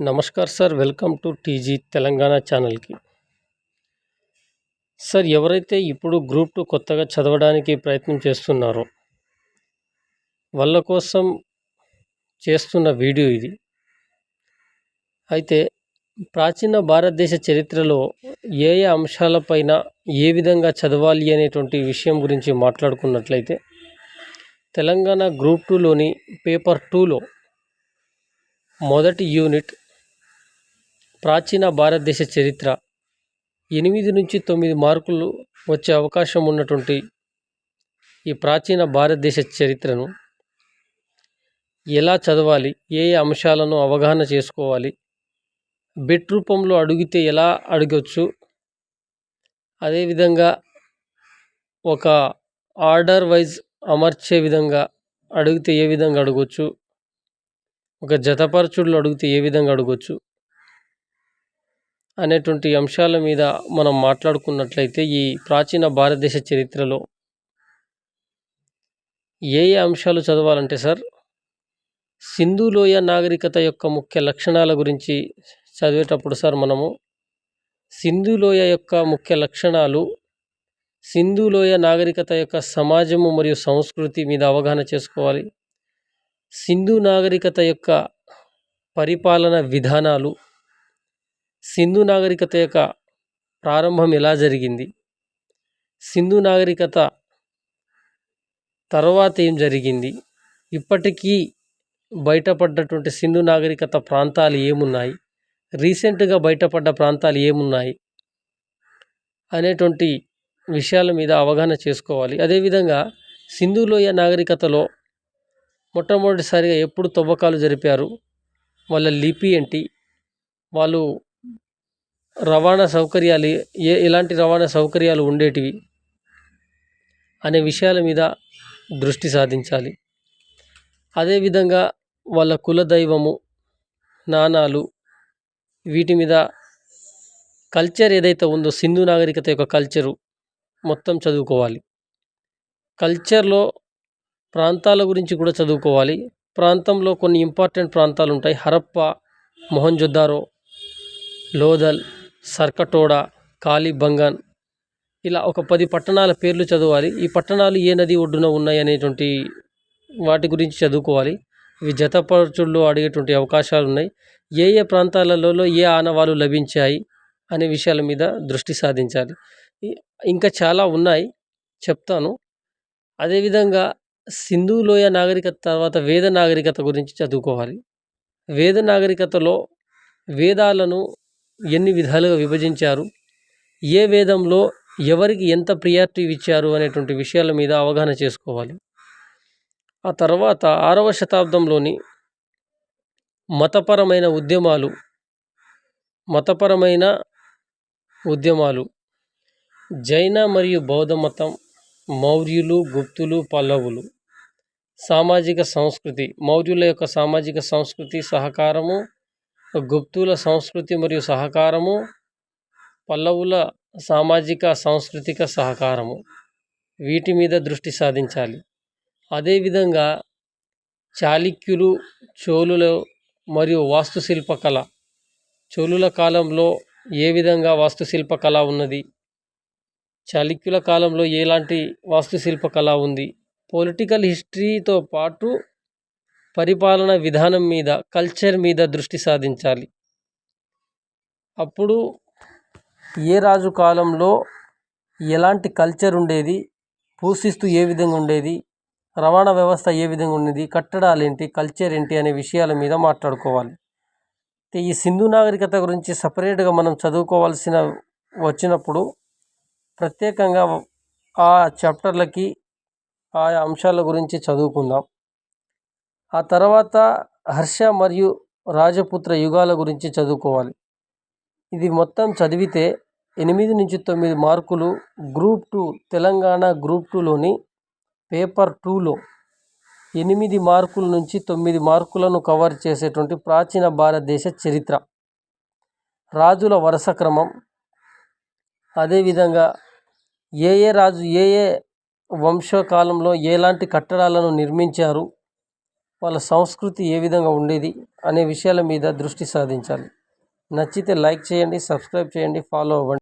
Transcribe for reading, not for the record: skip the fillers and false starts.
Namaskar sir. Welcome to TG Telangana ఛానల్‌కి. Sir, ఎవరైతే ఇప్పుడు గ్రూప్ 2 కొత్తగా చదవడానికి ప్రయత్నం చేస్తున్నారో, వాళ్ళ కోసం చేస్తున్న వీడియో ఇది. అయితే ప్రాచీన భారతదేశ చరిత్రలో ఏ ఏ అంశాలపైన ఏ విధంగా చదవాలి అనేటువంటి విషయం గురించి మాట్లాడుకున్నట్లయితే, తెలంగాణ గ్రూప్ 2లోని పేపర్ 2లో మొదటి యూనిట్ ప్రాచీన భారతదేశ చరిత్ర 8-9 మార్కులు వచ్చే అవకాశం ఉన్నటువంటి ఈ ప్రాచీన భారతదేశ చరిత్రను ఎలా చదవాలి, ఏ ఏ అంశాలను అవగాహన చేసుకోవాలి, బిట్ రూపంలో అడిగితే ఎలా అడగొచ్చు, అదేవిధంగా ఒక ఆర్డర్ వైజ్ అమర్చే విధంగా అడిగితే ఏ విధంగా అడగొచ్చు, ఒక జతపరచుడులో అడిగితే ఏ విధంగా అడగొచ్చు అనేటువంటి అంశాల మీద మనం మాట్లాడుకున్నట్లయితే, ఈ ప్రాచీన భారతదేశ చరిత్రలో ఏ ఏ అంశాలు చదవాలంటే సార్, సింధు లోయ నాగరికత యొక్క ముఖ్య లక్షణాల గురించి చదివేటప్పుడు సార్, మనము సింధు లోయ యొక్క ముఖ్య లక్షణాలు, సింధు లోయ నాగరికత యొక్క సమాజము మరియు సంస్కృతి మీద అవగాహన చేసుకోవాలి. సింధు నాగరికత యొక్క పరిపాలన విధానాలు, సింధు నాగరికత యొక్క ప్రారంభం ఎలా జరిగింది, సింధు నాగరికత తర్వాత ఏం జరిగింది, ఇప్పటికీ బయటపడ్డటువంటి సింధు నాగరికత ప్రాంతాలు ఏమున్నాయి, రీసెంట్గా బయటపడ్డ ప్రాంతాలు ఏమున్నాయి అనేటువంటి విషయాల మీద అవగాహన చేసుకోవాలి. అదేవిధంగా సింధు లోయ నాగరికతలో మొట్టమొదటిసారిగా ఎప్పుడు తవ్వకాలు జరిపారు, వాళ్ళ లిపి ఏంటి, వాళ్ళు రవాణా సౌకర్యాలు ఎలాంటి రవాణా సౌకర్యాలు ఉండేటివి అనే విషయాల మీద దృష్టి సాధించాలి. అదేవిధంగా వాళ్ళ కులదైవము, నాణాలు, వీటి మీద కల్చర్ ఏదైతే ఉందో సింధు నాగరికత యొక్క కల్చరు మొత్తం చదువుకోవాలి. కల్చర్లో ప్రాంతాల గురించి కూడా చదువుకోవాలి. ప్రాంతంలో కొన్ని ఇంపార్టెంట్ ప్రాంతాలు ఉంటాయి. హరప్ప, మొహంజొదారో, లోథల్, సర్కటోడా, కాలిబంగన్, ఇలా ఒక 10 పట్టణాల పేర్లు చదవాలి. ఈ పట్టణాలు ఏ నది ఒడ్డున ఉన్నాయి అనేటువంటి వాటి గురించి చదువుకోవాలి. ఇవి జతపరచుల్లో అడిగేటువంటి అవకాశాలు ఉన్నాయి. ఏ ఏ ప్రాంతాలలో ఏ ఆనవాలు లభించాయి అనే విషయాల మీద దృష్టి సాధించాలి. ఇంకా చాలా ఉన్నాయి, చెప్తాను. అదేవిధంగా సింధు లోయ నాగరికత తర్వాత వేద నాగరికత గురించి చదువుకోవాలి. వేద నాగరికతలో వేదాలను ఎన్ని విధాలుగా విభజించారు, ఏ వేదంలో ఎవరికి ఎంత ప్రియారిటీ ఇచ్చారు అనేటువంటి విషయాల మీద అవగాహన చేసుకోవాలి. ఆ తర్వాత 6వ శతాబ్దంలోని మతపరమైన ఉద్యమాలు, జైన మరియు బౌద్ధ మతం, మౌర్యులు, గుప్తులు, పల్లవులు, సామాజిక సంస్కృతి, మౌర్యుల యొక్క సామాజిక సంస్కృతి సహకారము, గుప్తుల సంస్కృతి మరియు సహకారము, పల్లవుల సామాజిక సాంస్కృతిక సహకారము, వీటి మీద దృష్టి సాధించాలి. అదేవిధంగా చాళుక్యులు, చోళులు మరియు వాస్తుశిల్పకళ, చోళుల కాలంలో ఏ విధంగా వాస్తుశిల్పకళ ఉన్నది, చాళుక్యుల కాలంలో ఎలాంటి వాస్తుశిల్పకళ ఉంది, పొలిటికల్ హిస్టరీతో పాటు పరిపాలన విధానం మీద, కల్చర్ మీద దృష్టి సాధించాలి. అప్పుడు ఏ రాజు కాలంలో ఎలాంటి కల్చర్ ఉండేది, పూజిస్తూ ఏ విధంగా ఉండేది, రవాణా వ్యవస్థ ఏ విధంగా ఉండేది, కట్టడాలు ఏంటి, కల్చర్ ఏంటి అనే విషయాల మీద మాట్లాడుకోవాలి. ఈ సింధు నాగరికత గురించి సపరేట్గా మనం చదువుకోవాల్సిన వచ్చినప్పుడు ప్రత్యేకంగా ఆ చాప్టర్లకి ఆయా అంశాల గురించి చదువుకుందాం. ఆ తర్వాత హర్ష మరియు రాజపుత్ర యుగాల గురించి చదువుకోవాలి. ఇది మొత్తం చదివితే 8-9 మార్కులు గ్రూప్ 2 తెలంగాణ గ్రూప్ 2లోని పేపర్ 2లో 8 మార్కుల నుంచి 9 మార్కులను కవర్ చేసేటువంటి ప్రాచీన భారతదేశ చరిత్ర, రాజుల వరుస క్రమం, అదేవిధంగా ఏ రాజు ఏ వంశకాలంలో ఎలాంటి కట్టడాలను నిర్మించారు, వాళ్ళ సంస్కృతి ఏ విధంగా ఉండేది అనే విషయాల మీద దృష్టి సాధించాలి. నచ్చితే లైక్ చేయండి, సబ్స్క్రైబ్ చేయండి, ఫాలో అవ్వండి.